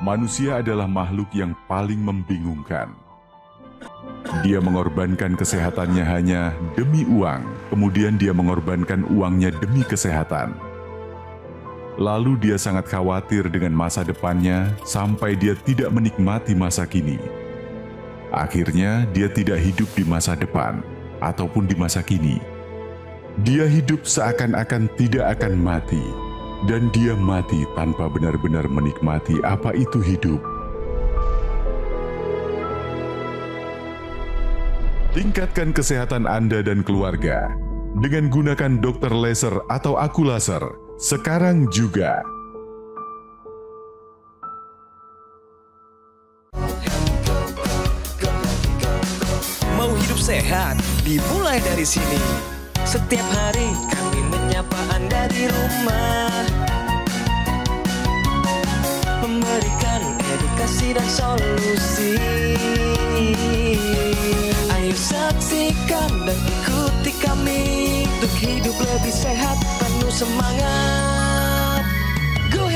Manusia adalah makhluk yang paling membingungkan. Dia mengorbankan kesehatannya hanya demi uang, kemudian dia mengorbankan uangnya demi kesehatan. Lalu dia sangat khawatir dengan masa depannya sampai dia tidak menikmati masa kini. Akhirnya dia tidak hidup di masa depan ataupun di masa kini. Dia hidup seakan-akan tidak akan mati, dan dia mati tanpa benar-benar menikmati apa itu hidup. Tingkatkan kesehatan Anda dan keluarga dengan gunakan dokter laser atau aku laser sekarang juga. Mau hidup sehat, dimulai dari sini. Setiap hari kami menyapa Anda di rumah, memberikan edukasi dan solusi. Ayo saksikan dan ikuti kami untuk hidup lebih sehat, penuh semangat. Go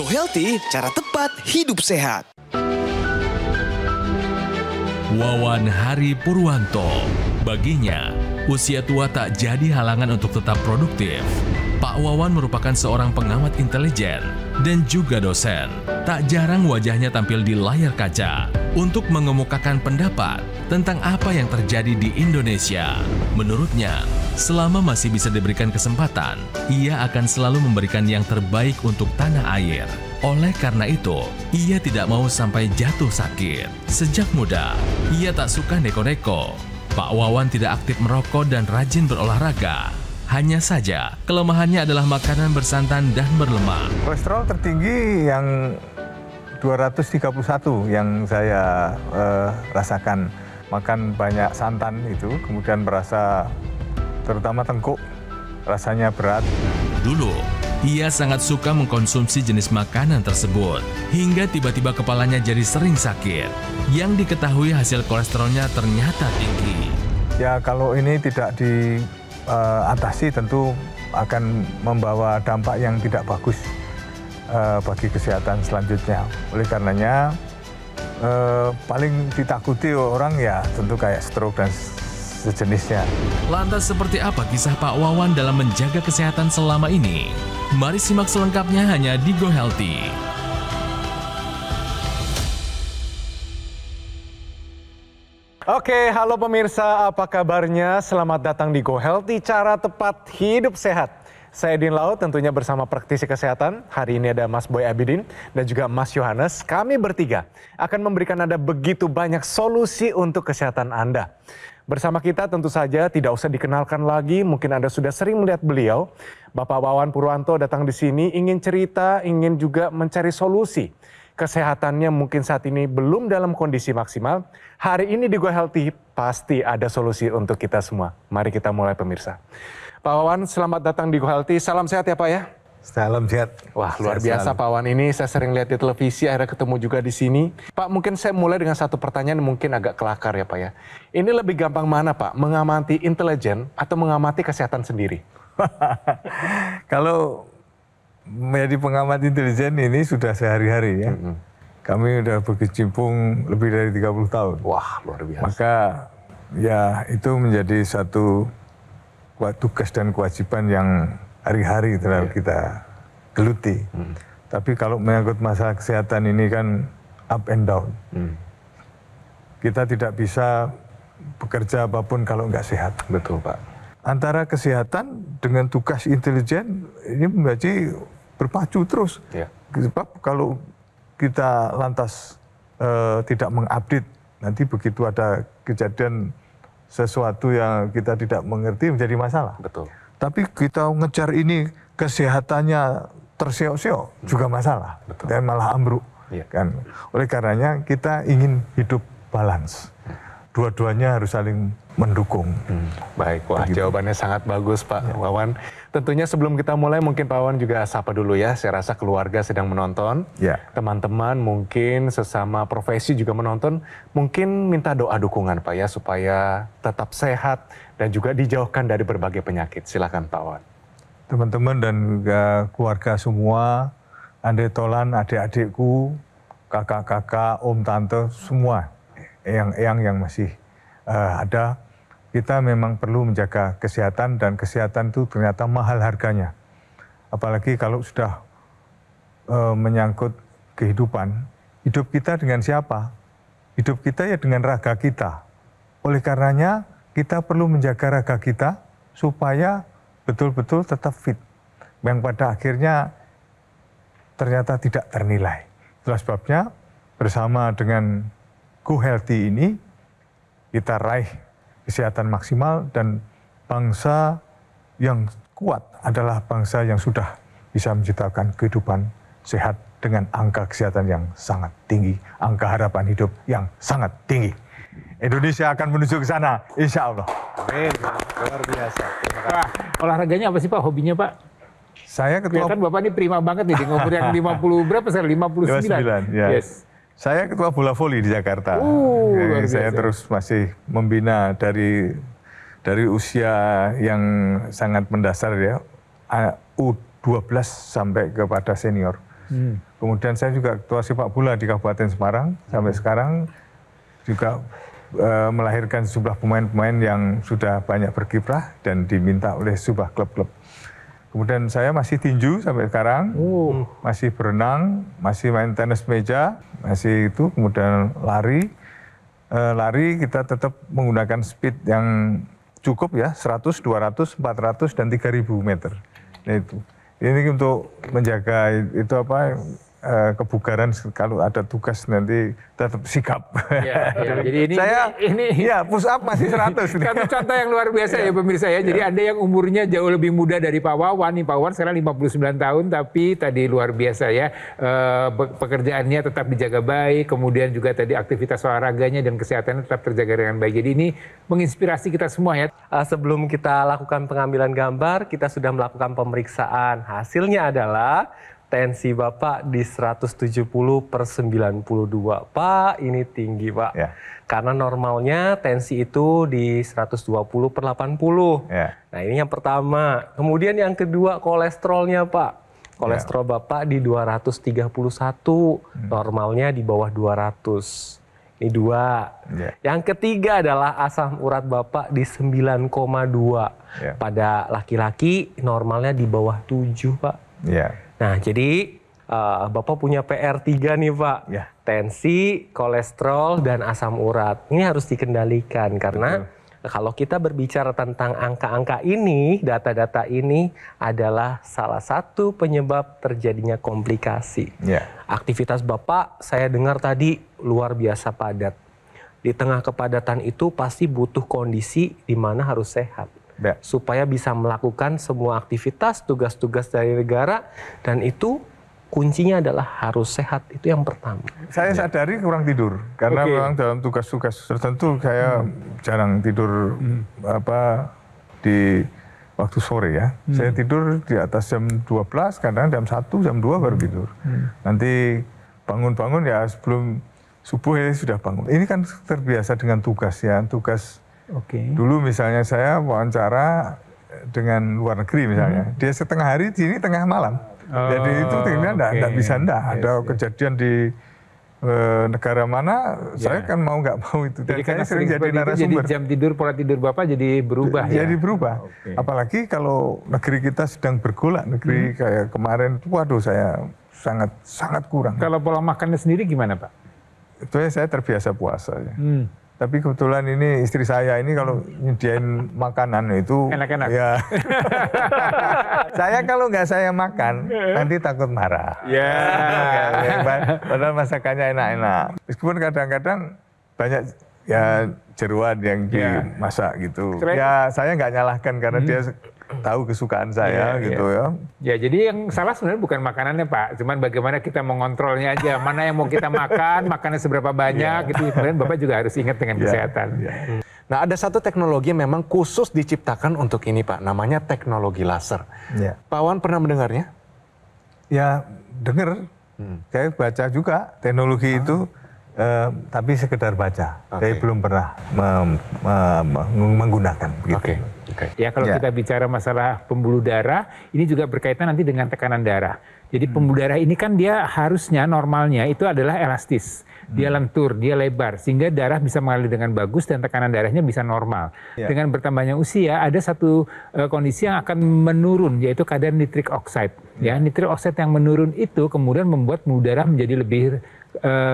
Healthy, cara tepat hidup sehat. Wawan Hari Purwanto, baginya usia tua tak jadi halangan untuk tetap produktif. Pak Wawan merupakan seorang pengamat intelijen dan juga dosen. Tak jarang wajahnya tampil di layar kaca untuk mengemukakan pendapat tentang apa yang terjadi di Indonesia. Menurutnya, selama masih bisa diberikan kesempatan, ia akan selalu memberikan yang terbaik untuk tanah air. Oleh karena itu, ia tidak mau sampai jatuh sakit. Sejak muda, ia tak suka neko-neko. Pak Wawan tidak aktif merokok dan rajin berolahraga. Hanya saja, kelemahannya adalah makanan bersantan dan berlemak. Kolesterol tertinggi yang 231 yang saya rasakan. Makan banyak santan itu, kemudian merasa terutama tengkuk, rasanya berat. Dulu, ia sangat suka mengkonsumsi jenis makanan tersebut, hingga tiba-tiba kepalanya jadi sering sakit. Yang diketahui hasil kolesterolnya ternyata tinggi. Ya kalau ini tidak diatasi tentu akan membawa dampak yang tidak bagus bagi kesehatan selanjutnya. Oleh karenanya paling ditakuti orang ya tentu kayak stroke dan sejenisnya. Lantas seperti apa kisah Pak Wawan dalam menjaga kesehatan selama ini? Mari simak selengkapnya hanya di Go Healthy. Oke, halo pemirsa, apa kabarnya? Selamat datang di Go Healthy, cara tepat hidup sehat. Saya Din Laut, tentunya bersama praktisi kesehatan. Hari ini ada Mas Boy Abidin dan juga Mas Yohanes. Kami bertiga akan memberikan Anda begitu banyak solusi untuk kesehatan Anda. Bersama kita tentu saja tidak usah dikenalkan lagi, mungkin Anda sudah sering melihat beliau. Bapak Wawan Purwanto datang di sini ingin cerita, ingin juga mencari solusi. Kesehatannya mungkin saat ini belum dalam kondisi maksimal. Hari ini di Go Healthy pasti ada solusi untuk kita semua. Mari kita mulai pemirsa. Pak Wawan, selamat datang di Go Healthy. Salam sehat ya Pak ya. Salam sehat. Wah luar biasa Pak Wawan ini, saya sering lihat di televisi, akhirnya ketemu juga di sini. Pak, mungkin saya mulai dengan satu pertanyaan mungkin agak kelakar ya Pak ya. Ini lebih gampang mana Pak, mengamati intelijen atau mengamati kesehatan sendiri? Kalau menjadi pengamat intelijen ini sudah sehari-hari ya. Kami sudah berkecimpung lebih dari 30 tahun. Wah luar biasa. Maka ya itu menjadi satu tugas dan kewajiban yang hari-hari terhadap kita geluti. Tapi kalau menyangkut masalah kesehatan ini kan up and down. Kita tidak bisa bekerja apapun kalau nggak sehat. Betul Pak. Antara kesehatan dengan tugas intelijen ini menjadi berpacu terus. Ya. Sebab kalau kita lantas tidak mengupdate, nanti begitu ada kejadian sesuatu yang kita tidak mengerti menjadi masalah. Betul. Tapi kita ngejar ini kesehatannya terseok-seok juga masalah. Betul. Dan malah ambruk. Ya. Kan? Oleh karenanya kita ingin hidup balance. Dua-duanya harus saling mendukung. Baik, wah jawabannya sangat bagus Pak Wawan. Tentunya sebelum kita mulai mungkin Pak Wawan juga sapa dulu ya. Saya rasa keluarga sedang menonton. Ya. Teman-teman mungkin sesama profesi juga menonton. Mungkin minta doa dukungan Pak ya supaya tetap sehat dan juga dijauhkan dari berbagai penyakit. Silakan Pak Wawan. Teman-teman dan juga keluarga semua, Ande Tolan, adik-adikku, kakak-kakak, om, tante, semua eyang-eyang yang masih ada. Kita memang perlu menjaga kesehatan dan kesehatan itu ternyata mahal harganya. Apalagi kalau sudah menyangkut kehidupan, hidup kita dengan siapa? Hidup kita ya dengan raga kita. Oleh karenanya kita perlu menjaga raga kita supaya betul-betul tetap fit. Yang pada akhirnya ternyata tidak ternilai. Itulah sebabnya bersama dengan Go Healthy ini kita raih kesehatan maksimal dan bangsa yang kuat adalah bangsa yang sudah bisa menciptakan kehidupan sehat dengan angka kesehatan yang sangat tinggi, angka harapan hidup yang sangat tinggi. Indonesia akan menuju ke sana, insya Allah. Amin, luar biasa. Wah, olahraganya apa sih Pak, hobinya Pak? Saya ketua... Kelihatan Bapak ini prima banget nih, di umur yang 50 berapa sekarang? 59? 59, ya. Yes. Saya ketua bola voli di Jakarta. Luar biasa. Saya terus masih membina dari usia yang sangat mendasar ya, U12 sampai kepada senior. Kemudian saya juga ketua sepak bola di Kabupaten Semarang sampai sekarang juga melahirkan sejumlah pemain-pemain yang sudah banyak berkiprah dan diminta oleh sebuah klub-klub. Kemudian saya masih tinju sampai sekarang, masih berenang, masih main tenis meja, masih itu, kemudian lari. Lari kita tetap menggunakan speed yang cukup ya, 100, 200, 400, dan 3.000 meter. Nah itu. Ini untuk menjaga itu apa, kebugaran kalau ada tugas nanti tetap sikap. Ya, jadi ini ya push up masih 100. Satu contoh yang luar biasa ya pemirsa ya. Jadi ada yang umurnya jauh lebih muda dari Pak Wawan. Nih Pak Wawan sekarang 59 tahun tapi tadi luar biasa ya. Pekerjaannya tetap dijaga baik, kemudian juga tadi aktivitas olahraganya dan kesehatannya tetap terjaga dengan baik. Jadi ini menginspirasi kita semua ya. Sebelum kita lakukan pengambilan gambar, kita sudah melakukan pemeriksaan. Hasilnya adalah tensi Bapak di 170/92. Pak, ini tinggi Pak. Ya. Karena normalnya tensi itu di 120/80. Ya. Nah ini yang pertama. Kemudian yang kedua kolesterolnya Pak. Kolesterol Bapak di 231. Normalnya di bawah 200. Ini 2. Ya. Yang ketiga adalah asam urat Bapak di 9,2. Ya. Pada laki-laki normalnya di bawah 7 Pak. Ya. Nah, jadi Bapak punya PR3 nih Pak, Ya. tensi, kolesterol, dan asam urat. Ini harus dikendalikan karena kalau kita berbicara tentang angka-angka ini, data-data ini adalah salah satu penyebab terjadinya komplikasi. Ya. Aktivitas Bapak saya dengar tadi luar biasa padat. Di tengah kepadatan itu pasti butuh kondisi di mana harus sehat. Ya. Supaya bisa melakukan semua aktivitas, tugas-tugas dari negara, dan itu kuncinya adalah harus sehat, itu yang pertama. Saya sadari kurang tidur, karena memang dalam tugas-tugas tertentu saya jarang tidur di waktu sore ya. Saya tidur di atas jam 12, kadang jam 1, jam 2 baru tidur. Nanti bangun-bangun ya sebelum subuh ya sudah bangun. Ini kan terbiasa dengan tugas ya, tugas. Dulu misalnya saya wawancara dengan luar negeri misalnya, dia setengah hari, di sini tengah malam. Jadi itu tidak bisa ada kejadian di negara mana, saya kan mau nggak mau itu. Dan jadi saya sering jadi narasumber. Jadi jam tidur, pola tidur Bapak jadi berubah ya? Jadi berubah. Apalagi kalau negeri kita sedang bergolak, negeri kayak kemarin, waduh saya sangat kurang. Kalau pola makannya sendiri gimana Pak? Itu ya saya terbiasa puasa ya. Tapi kebetulan ini istri saya ini kalau nyediain makanan itu enak-enak. Ya. Saya kalau nggak saya makan nanti takut marah. Padahal masakannya enak-enak. Meskipun kadang-kadang banyak ya jeruan yang dimasak gitu. Ya saya nggak nyalahkan karena dia tahu kesukaan saya gitu ya. Ya jadi yang salah sebenarnya bukan makanannya Pak, cuman bagaimana kita mengontrolnya aja, mana yang mau kita makan, makannya seberapa banyak gitu. Kemudian Bapak juga harus ingat dengan kesehatan. Nah ada satu teknologi yang memang khusus diciptakan untuk ini Pak, namanya teknologi laser. Pak Wawan pernah mendengarnya? Ya dengar, saya baca juga teknologi itu tapi sekedar baca. Saya belum pernah menggunakan. Gitu. Ya kalau kita bicara masalah pembuluh darah, ini juga berkaitan nanti dengan tekanan darah. Jadi pembuluh darah ini kan dia harusnya normalnya itu adalah elastis. Dia lentur, dia lebar, sehingga darah bisa mengalir dengan bagus dan tekanan darahnya bisa normal. Dengan bertambahnya usia, ada satu kondisi yang akan menurun, yaitu kadar nitric oxide. Ya, nitric oxide yang menurun itu kemudian membuat pembuluh darah menjadi lebih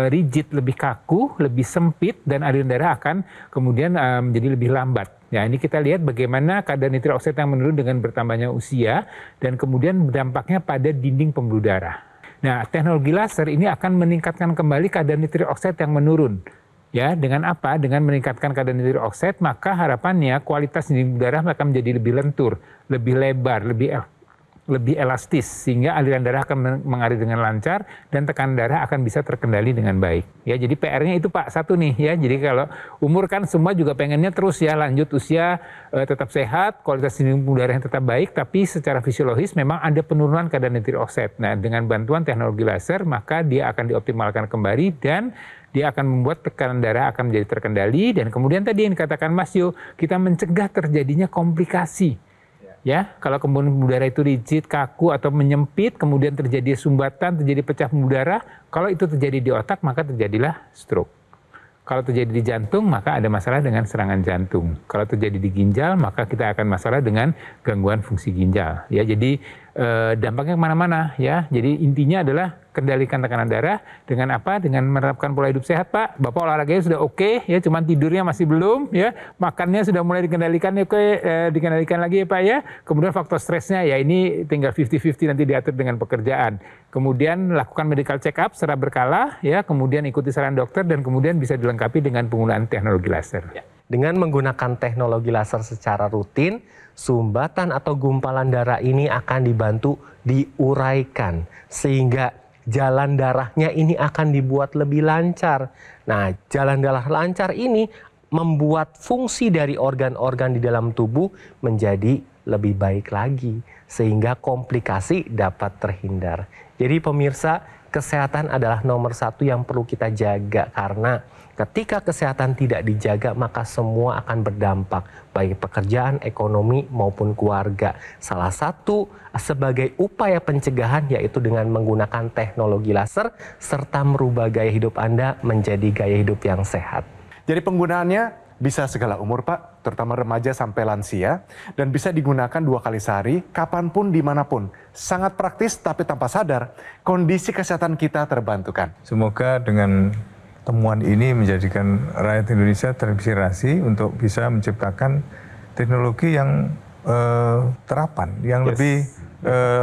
rigid, lebih kaku, lebih sempit, dan aliran darah akan kemudian menjadi lebih lambat. Ya, ini kita lihat bagaimana kadar nitric oxide yang menurun dengan bertambahnya usia, dan kemudian dampaknya pada dinding pembuluh darah. Nah, teknologi laser ini akan meningkatkan kembali kadar nitric oxide yang menurun. Ya, dengan apa? Dengan meningkatkan kadar nitric oxide, maka harapannya kualitas dinding darah akan menjadi lebih lentur, lebih lebar, lebih elastis, sehingga aliran darah akan mengalir dengan lancar dan tekanan darah akan bisa terkendali dengan baik. Ya, jadi PR-nya itu Pak, satu nih ya. Jadi kalau umur kan semua juga pengennya terus ya lanjut usia, tetap sehat, kualitas dinding darahnya tetap baik, tapi secara fisiologis memang ada penurunan kadar nitric oxide. Nah, dengan bantuan teknologi laser maka dia akan dioptimalkan kembali dan dia akan membuat tekanan darah akan menjadi terkendali, dan kemudian tadi yang dikatakan Mas Yo, kita mencegah terjadinya komplikasi. Ya, kalau kemudian pembuluh darah itu rigid, kaku atau menyempit, kemudian terjadi sumbatan, terjadi pecah pembuluh darah, kalau itu terjadi di otak maka terjadilah stroke. Kalau terjadi di jantung maka ada masalah dengan serangan jantung. Kalau terjadi di ginjal maka kita akan masalah dengan gangguan fungsi ginjal. Ya, jadi dampaknya kemana-mana ya. Jadi intinya adalah kendalikan tekanan darah dengan apa? Dengan menerapkan pola hidup sehat, Pak. Bapak olahraganya sudah oke, ya, cuman tidurnya masih belum, ya. Makannya sudah mulai dikendalikan, ya, dikendalikan lagi ya, Pak, ya. Kemudian faktor stresnya, ya, ini tinggal 50-50 nanti diatur dengan pekerjaan. Kemudian lakukan medical check up secara berkala, ya. Kemudian ikuti saran dokter dan kemudian bisa dilengkapi dengan penggunaan teknologi laser. Ya. Dengan menggunakan teknologi laser secara rutin, sumbatan atau gumpalan darah ini akan dibantu diuraikan sehingga jalan darahnya ini akan dibuat lebih lancar. Nah, jalan darah lancar ini membuat fungsi dari organ-organ di dalam tubuh menjadi lebih baik lagi, sehingga komplikasi dapat terhindar. Jadi pemirsa, kesehatan adalah nomor satu yang perlu kita jaga, karena ketika kesehatan tidak dijaga maka semua akan berdampak, baik pekerjaan, ekonomi maupun keluarga. Salah satu sebagai upaya pencegahan yaitu dengan menggunakan teknologi laser serta merubah gaya hidup Anda menjadi gaya hidup yang sehat. Jadi penggunaannya bisa segala umur, Pak, terutama remaja sampai lansia, dan bisa digunakan 2 kali sehari, kapanpun, dimanapun. Sangat praktis, tapi tanpa sadar, kondisi kesehatan kita terbantukan. Semoga dengan temuan ini menjadikan rakyat Indonesia terinspirasi untuk bisa menciptakan teknologi yang terapan, yang lebih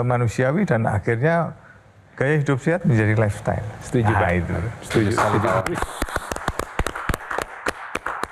manusiawi, dan akhirnya gaya hidup sehat menjadi lifestyle. Setuju, Pak. Itu. Setuju.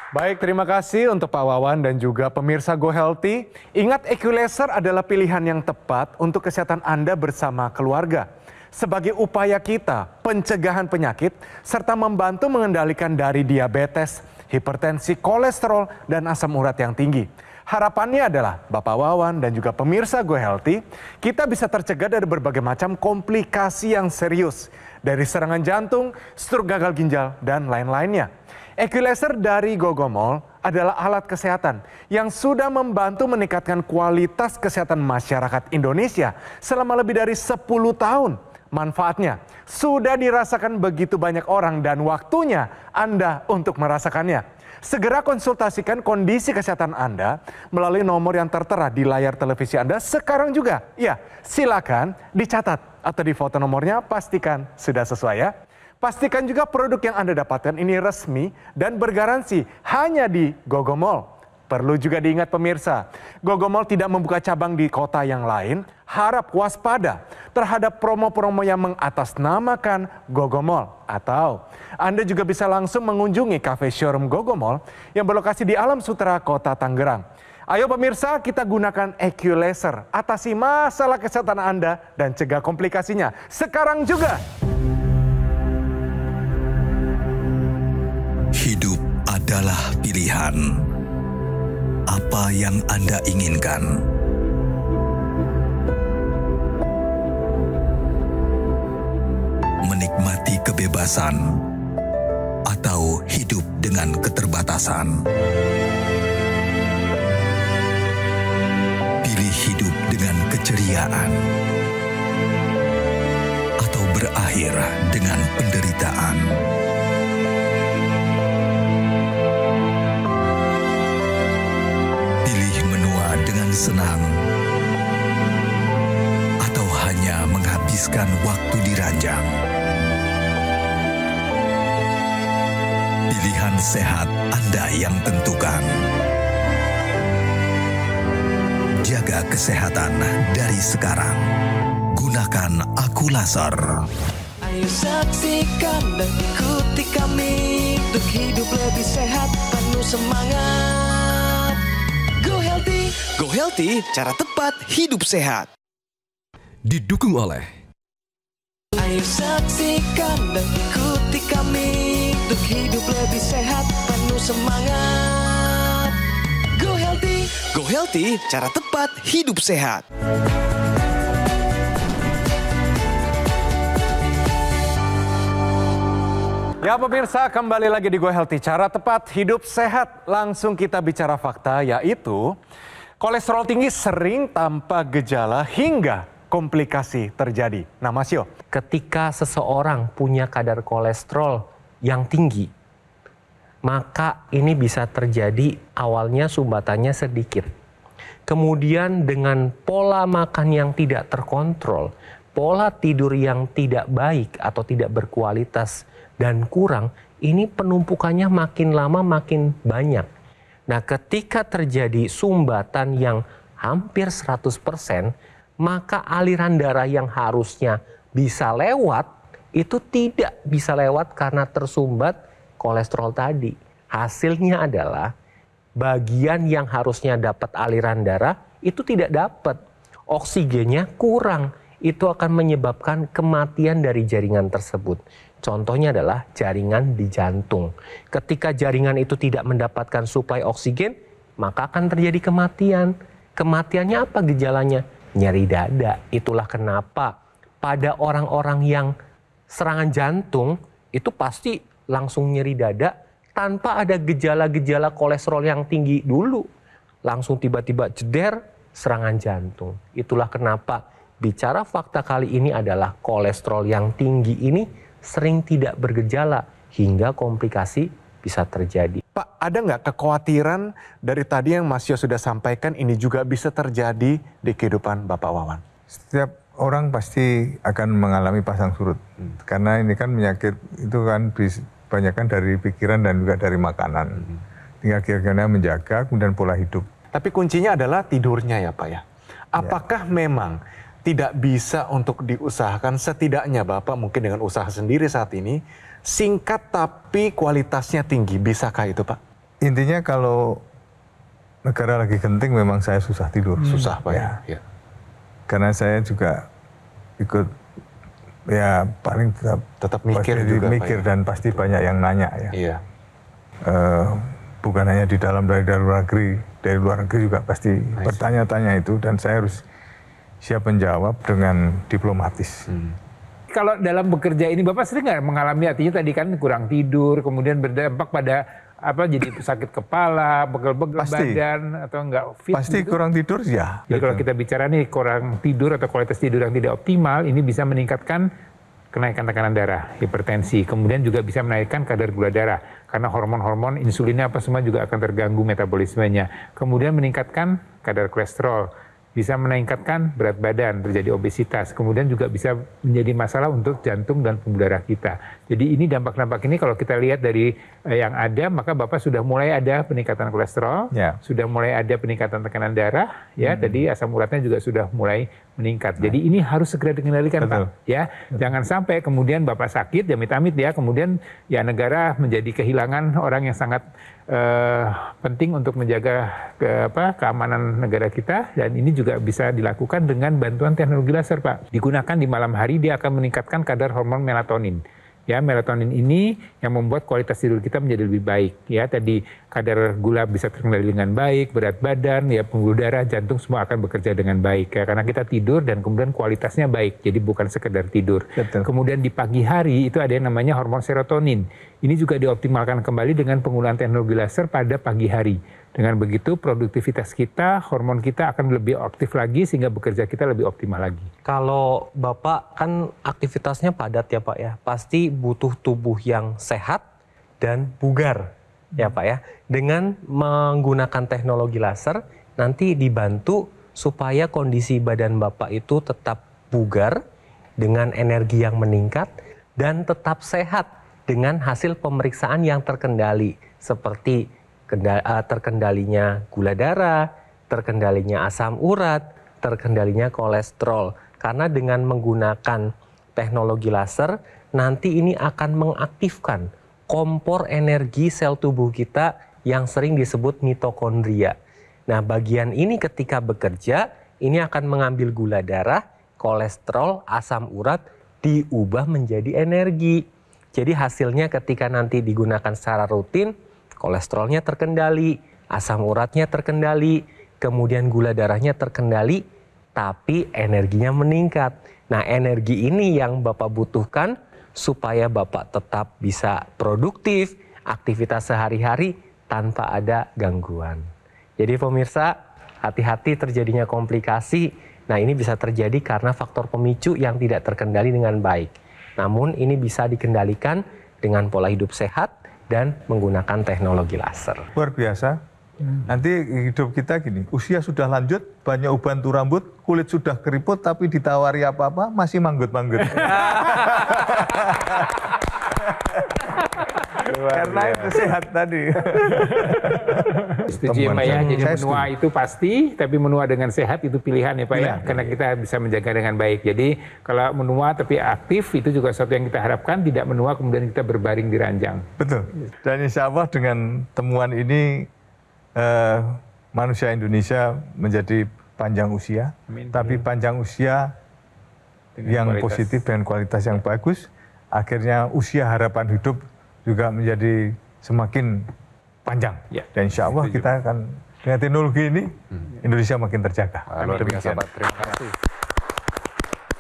Baik, terima kasih untuk Pak Wawan dan juga pemirsa Go Healthy. Ingat, Equilaser adalah pilihan yang tepat untuk kesehatan Anda bersama keluarga. Sebagai upaya kita pencegahan penyakit serta membantu mengendalikan dari diabetes, hipertensi, kolesterol, dan asam urat yang tinggi. Harapannya adalah Bapak Wawan dan juga pemirsa Go Healthy, kita bisa tercegah dari berbagai macam komplikasi yang serius, dari serangan jantung, stroke, gagal ginjal, dan lain-lainnya. Equilaser dari Gogomol adalah alat kesehatan yang sudah membantu meningkatkan kualitas kesehatan masyarakat Indonesia selama lebih dari 10 tahun. Manfaatnya sudah dirasakan begitu banyak orang dan waktunya Anda untuk merasakannya. Segera konsultasikan kondisi kesehatan Anda melalui nomor yang tertera di layar televisi Anda sekarang juga. Ya, silakan dicatat atau difoto nomornya, pastikan sudah sesuai ya. Pastikan juga produk yang Anda dapatkan ini resmi dan bergaransi hanya di Gogomol. Perlu juga diingat pemirsa, Gogomol tidak membuka cabang di kota yang lain. Harap waspada terhadap promo-promo yang mengatasnamakan Gogomol. Atau Anda juga bisa langsung mengunjungi cafe showroom Gogomol yang berlokasi di Alam Sutera, Kota Tangerang. Ayo pemirsa, kita gunakan Equilaser. Atasi masalah kesehatan Anda dan cegah komplikasinya sekarang juga. Hidup adalah pilihan. Apa yang Anda inginkan? Menikmati kebebasan atau hidup dengan keterbatasan. Pilih hidup dengan keceriaan atau berakhir dengan penderitaan. Pilih menua dengan senang atau hanya menghabiskan waktu di ranjang. Pilihan sehat Anda yang tentukan. Jaga kesehatan dari sekarang. Gunakan Aku Laser. Ayo saksikan dan ikuti kami untuk hidup lebih sehat, penuh semangat. Go Healthy. Go Healthy, cara tepat hidup sehat. Didukung oleh Ayo saksikan dan ikuti kami untuk hidup lebih sehat, penuh semangat. Go Healthy. Go Healthy, cara tepat hidup sehat. Ya pemirsa, kembali lagi di Go Healthy, cara tepat hidup sehat. Langsung kita bicara fakta, yaitu kolesterol tinggi sering tanpa gejala hingga komplikasi terjadi. Nah Mas Yo, Ketika seseorang punya kadar kolesterol yang tinggi, maka ini bisa terjadi awalnya sumbatannya sedikit. Kemudian dengan pola makan yang tidak terkontrol, pola tidur yang tidak baik atau tidak berkualitas dan kurang, ini penumpukannya makin lama makin banyak. Nah, ketika terjadi sumbatan yang hampir 100%, maka aliran darah yang harusnya bisa lewat, itu tidak bisa lewat karena tersumbat kolesterol tadi. Hasilnya adalah bagian yang harusnya dapat aliran darah, itu tidak dapat. Oksigennya kurang, itu akan menyebabkan kematian dari jaringan tersebut. Contohnya adalah jaringan di jantung. Ketika jaringan itu tidak mendapatkan suplai oksigen, maka akan terjadi kematian. Kematiannya apa gejalanya? Nyeri dada. Itulah kenapa pada orang-orang yang serangan jantung itu pasti langsung nyeri dada tanpa ada gejala-gejala kolesterol yang tinggi dulu. Langsung tiba-tiba jeder serangan jantung. Itulah kenapa bicara fakta kali ini adalah kolesterol yang tinggi ini sering tidak bergejala hingga komplikasi bisa terjadi. Pak, ada nggak kekhawatiran dari tadi yang Mas Yo sudah sampaikan ini juga bisa terjadi di kehidupan Bapak Wawan? Setiap orang pasti akan mengalami pasang surut. Karena ini kan penyakit itu kan kebanyakan dari pikiran dan juga dari makanan. Tinggal kira-kira menjaga kemudian pola hidup. Tapi kuncinya adalah tidurnya ya Pak ya. Apakah memang tidak bisa untuk diusahakan setidaknya Bapak mungkin dengan usaha sendiri saat ini singkat tapi kualitasnya tinggi, bisakah itu Pak? Intinya kalau negara lagi genting memang saya susah tidur. Susah Pak ya. Karena saya juga ikut ya paling tetap mikir juga mikir Pak, ya? Dan pasti banyak yang nanya ya. Iya. Bukan hanya di dalam dari luar negeri juga pasti bertanya-tanya itu dan saya harus siap menjawab dengan diplomatis. Kalau dalam bekerja ini Bapak sering nggak mengalami, artinya tadi kan kurang tidur, kemudian berdampak pada jadi sakit kepala, begel-begel badan atau nggak fit? Pasti gitu? Kurang tidur ya. Jadi kalau kita bicara nih kurang tidur atau kualitas tidur yang tidak optimal, ini bisa meningkatkan kenaikan tekanan darah, hipertensi, kemudian juga bisa menaikkan kadar gula darah karena hormon-hormon insulinnya apa semua juga akan terganggu metabolismenya. Kemudian meningkatkan kadar kolesterol, bisa meningkatkan berat badan, terjadi obesitas, kemudian juga bisa menjadi masalah untuk jantung dan pembuluh darah kita. Jadi ini dampak-dampak ini kalau kita lihat dari yang ada, maka Bapak sudah mulai ada peningkatan kolesterol, sudah mulai ada peningkatan tekanan darah, ya tadi asam uratnya juga sudah mulai meningkat. Jadi ini harus segera dikendalikan Pak, ya. Jangan sampai kemudian Bapak sakit, amit-amit ya, kemudian ya negara menjadi kehilangan orang yang sangat penting untuk menjaga keamanan negara kita, dan ini juga bisa dilakukan dengan bantuan teknologi laser Pak. Digunakan di malam hari, dia akan meningkatkan kadar hormon melatonin. Ya, melatonin ini yang membuat kualitas tidur kita menjadi lebih baik. Ya, tadi kadar gula bisa terkendali dengan baik, berat badan, ya pembuluh darah, jantung semua akan bekerja dengan baik. Ya, karena kita tidur dan kemudian kualitasnya baik. Jadi bukan sekedar tidur. Betul. Kemudian di pagi hari itu ada yang namanya hormon serotonin. Ini juga dioptimalkan kembali dengan penggunaan teknologi laser pada pagi hari. Dengan begitu produktivitas kita, hormon kita akan lebih aktif lagi sehingga bekerja kita lebih optimal lagi. Kalau Bapak kan aktivitasnya padat ya Pak ya, pasti butuh tubuh yang sehat dan bugar ya Pak ya. Dengan menggunakan teknologi laser nanti dibantu supaya kondisi badan Bapak itu tetap bugar dengan energi yang meningkat dan tetap sehat dengan hasil pemeriksaan yang terkendali seperti terkendalinya gula darah, terkendalinya asam urat, terkendalinya kolesterol. Karena dengan menggunakan teknologi laser, nanti ini akan mengaktifkan kompor energi sel tubuh kita yang sering disebut mitokondria. Nah, bagian ini ketika bekerja, ini akan mengambil gula darah, kolesterol, asam urat, diubah menjadi energi. Jadi hasilnya ketika nanti digunakan secara rutin, kolesterolnya terkendali, asam uratnya terkendali, kemudian gula darahnya terkendali, tapi energinya meningkat. Nah, energi ini yang Bapak butuhkan supaya Bapak tetap bisa produktif, aktivitas sehari-hari tanpa ada gangguan. Jadi pemirsa, hati-hati terjadinya komplikasi. Nah, ini bisa terjadi karena faktor pemicu yang tidak terkendali dengan baik. Namun ini bisa dikendalikan dengan pola hidup sehat dan menggunakan teknologi laser. Luar biasa. Nanti hidup kita gini, usia sudah lanjut, banyak ubantu rambut, kulit sudah keriput, tapi ditawari apa-apa masih manggut-manggut. Karena itu sehat tadi. Setuju ya Pak ya, jadi menua itu pasti, tapi menua dengan sehat itu pilihan ya Pak ya, karena kita bisa menjaga dengan baik. Jadi kalau menua tapi aktif itu juga sesuatu yang kita harapkan, tidak menua kemudian kita berbaring di ranjang. Betul, dan insya Allah dengan temuan ini manusia Indonesia menjadi panjang usia, tapi panjang usia dengan yang kualitas positif dengan kualitas yang bagus, akhirnya usia harapan hidup juga menjadi semakin panjang. Ya. Dan insya Allah kita akan dengan teknologi ini Indonesia makin terjaga. Luar biasa Pak, terima kasih.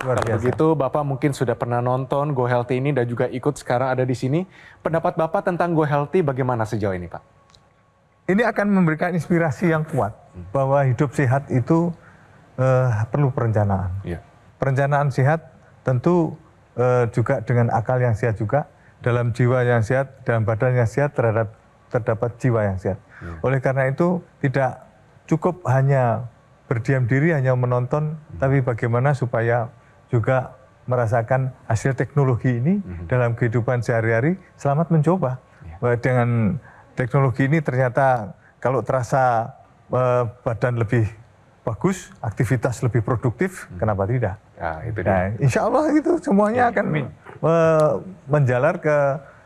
Kalau begitu Bapak mungkin sudah pernah nonton Go Healthy ini dan juga ikut sekarang ada di sini. Pendapat Bapak tentang Go Healthy bagaimana sejauh ini Pak? Ini akan memberikan inspirasi yang kuat bahwa hidup sehat itu perlu perencanaan. Ya. Perencanaan sehat tentu juga dengan akal yang sehat juga, dalam jiwa yang sehat, dalam badan yang sehat terdapat jiwa yang sehat. Ya. Oleh karena itu tidak cukup hanya berdiam diri, hanya menonton, tapi bagaimana supaya juga merasakan hasil teknologi ini dalam kehidupan sehari-hari. Selamat mencoba. Ya. Dengan teknologi ini ternyata kalau terasa badan lebih bagus, aktivitas lebih produktif, kenapa tidak? Ya, itu nah, insya Allah itu semuanya akan menjalar ke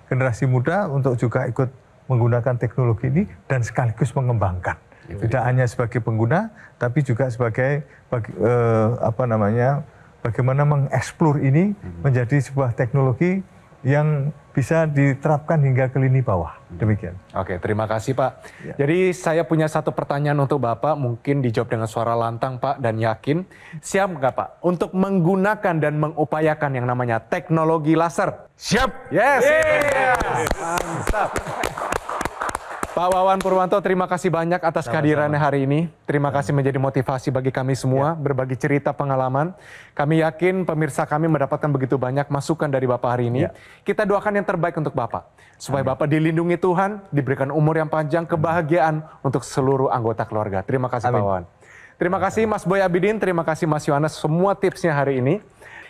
generasi muda untuk juga ikut menggunakan teknologi ini dan sekaligus mengembangkan. Tidak hanya sebagai pengguna, tapi juga sebagai bagaimana mengeksplor ini menjadi sebuah teknologi yang bisa diterapkan hingga ke lini bawah. Demikian. Oke, terima kasih Pak. Ya. Jadi saya punya satu pertanyaan untuk Bapak, mungkin dijawab dengan suara lantang Pak dan yakin. Siap nggak Pak untuk menggunakan dan mengupayakan yang namanya teknologi laser? Siap. Yes. Mantap. Pak Wawan Purwanto, terima kasih banyak atas kehadirannya hari ini. Terima kasih menjadi motivasi bagi kami semua, berbagi cerita pengalaman. Kami yakin pemirsa kami mendapatkan begitu banyak masukan dari Bapak hari ini. Kita doakan yang terbaik untuk Bapak. Supaya Bapak dilindungi Tuhan, diberikan umur yang panjang, kebahagiaan untuk seluruh anggota keluarga. Terima kasih Pak Wawan. Terima kasih Mas Boy Abidin, terima kasih Mas Yohanes, semua tipsnya hari ini.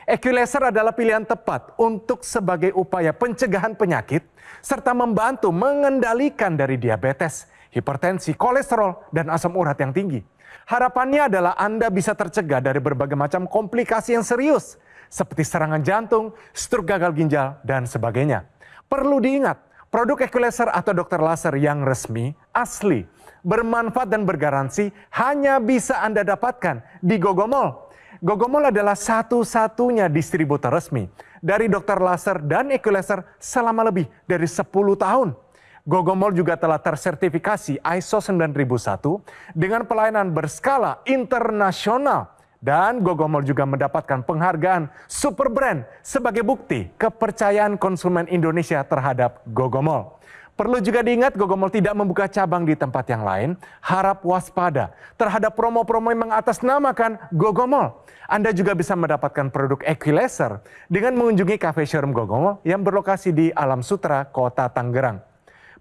EQ-Laser adalah pilihan tepat untuk sebagai upaya pencegahan penyakit serta membantu mengendalikan dari diabetes, hipertensi, kolesterol, dan asam urat yang tinggi. Harapannya adalah Anda bisa tercegah dari berbagai macam komplikasi yang serius seperti serangan jantung, stroke gagal ginjal, dan sebagainya. Perlu diingat, produk EQ-Laser atau dokter laser yang resmi, asli, bermanfaat dan bergaransi hanya bisa Anda dapatkan di Gogomall. Gogomall adalah satu-satunya distributor resmi dari dokter laser dan equalizer selama lebih dari 10 tahun. Gogomol juga telah tersertifikasi ISO 9001 dengan pelayanan berskala internasional. Dan Gogomol juga mendapatkan penghargaan Super Brand sebagai bukti kepercayaan konsumen Indonesia terhadap Gogomol. Perlu juga diingat, Gogomol tidak membuka cabang di tempat yang lain. Harap waspada terhadap promo-promo yang mengatasnamakan Gogomol. Anda juga bisa mendapatkan produk equalizer dengan mengunjungi cafe showroom Gogomol yang berlokasi di Alam Sutra, Kota Tangerang.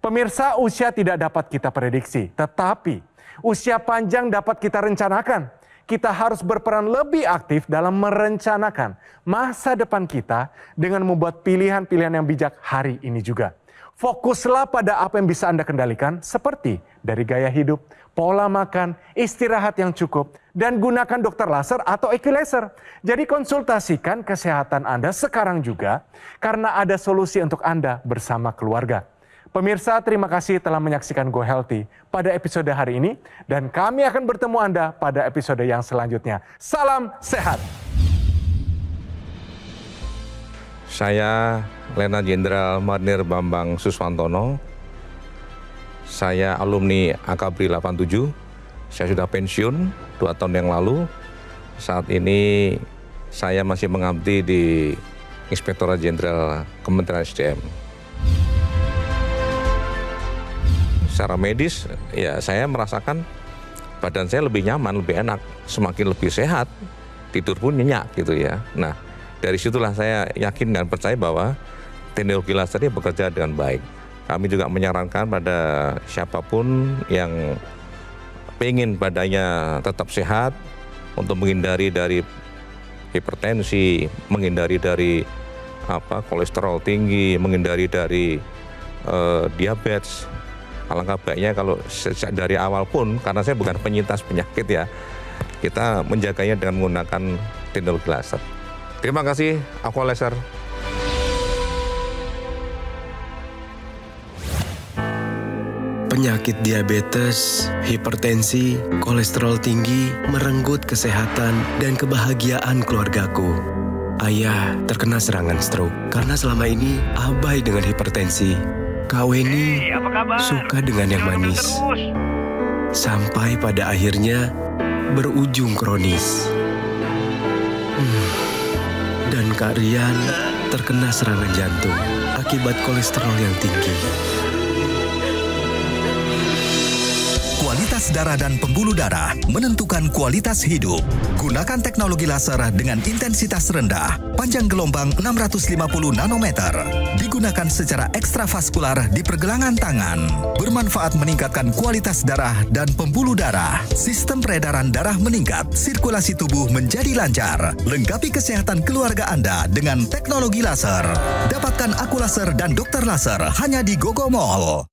Pemirsa, usia tidak dapat kita prediksi, tetapi usia panjang dapat kita rencanakan. Kita harus berperan lebih aktif dalam merencanakan masa depan kita dengan membuat pilihan-pilihan yang bijak hari ini juga. Fokuslah pada apa yang bisa Anda kendalikan, seperti dari gaya hidup, pola makan, istirahat yang cukup, dan gunakan dokter laser atau equalizer. Jadi konsultasikan kesehatan Anda sekarang juga, karena ada solusi untuk Anda bersama keluarga. Pemirsa, terima kasih telah menyaksikan Go Healthy pada episode hari ini, dan kami akan bertemu Anda pada episode yang selanjutnya. Salam sehat! Saya Letnan Jenderal Marinir Bambang Suswantono. Saya alumni AKABRI 87. Saya sudah pensiun 2 tahun yang lalu. Saat ini saya masih mengabdi di Inspektorat Jenderal Kementerian SDM. Secara medis, ya saya merasakan badan saya lebih nyaman, lebih enak, semakin lebih sehat, tidur pun nyenyak gitu ya. Nah, dari situlah saya yakin dan percaya bahwa teknologi laser ini bekerja dengan baik. Kami juga menyarankan pada siapapun yang pengen badannya tetap sehat untuk menghindari dari hipertensi, menghindari dari kolesterol tinggi, menghindari dari diabetes. Alangkah baiknya kalau sejak dari awal pun, karena saya bukan penyintas penyakit ya, kita menjaganya dengan menggunakan teknologi laser. Terima kasih, Aqua Laser. Penyakit diabetes, hipertensi, kolesterol tinggi merenggut kesehatan dan kebahagiaan keluargaku. Ayah terkena serangan stroke karena selama ini abai dengan hipertensi. Kak Weni suka dengan yang manis. Sampai pada akhirnya berujung kronis. Dan Kak Rian terkena serangan jantung akibat kolesterol yang tinggi. Kualitas darah dan pembuluh darah menentukan kualitas hidup. Gunakan teknologi laser dengan intensitas rendah, panjang gelombang 650 nanometer. Digunakan secara ekstravaskular di pergelangan tangan. Bermanfaat meningkatkan kualitas darah dan pembuluh darah. Sistem peredaran darah meningkat, sirkulasi tubuh menjadi lancar. Lengkapi kesehatan keluarga Anda dengan teknologi laser. Dapatkan Aqua Laser dan dokter laser hanya di Gogomol.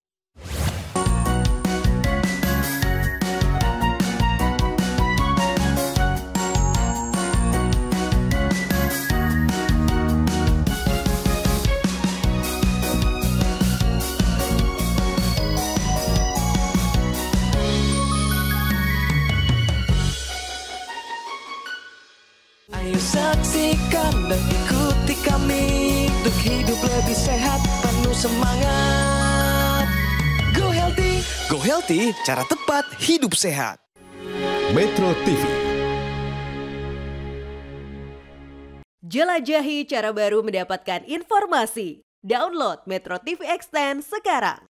Saksikan dan ikuti kami untuk hidup lebih sehat, penuh semangat. Go Healthy, cara tepat hidup sehat. Metro TV. Jelajahi cara baru mendapatkan informasi. Download Metro TV Extend sekarang.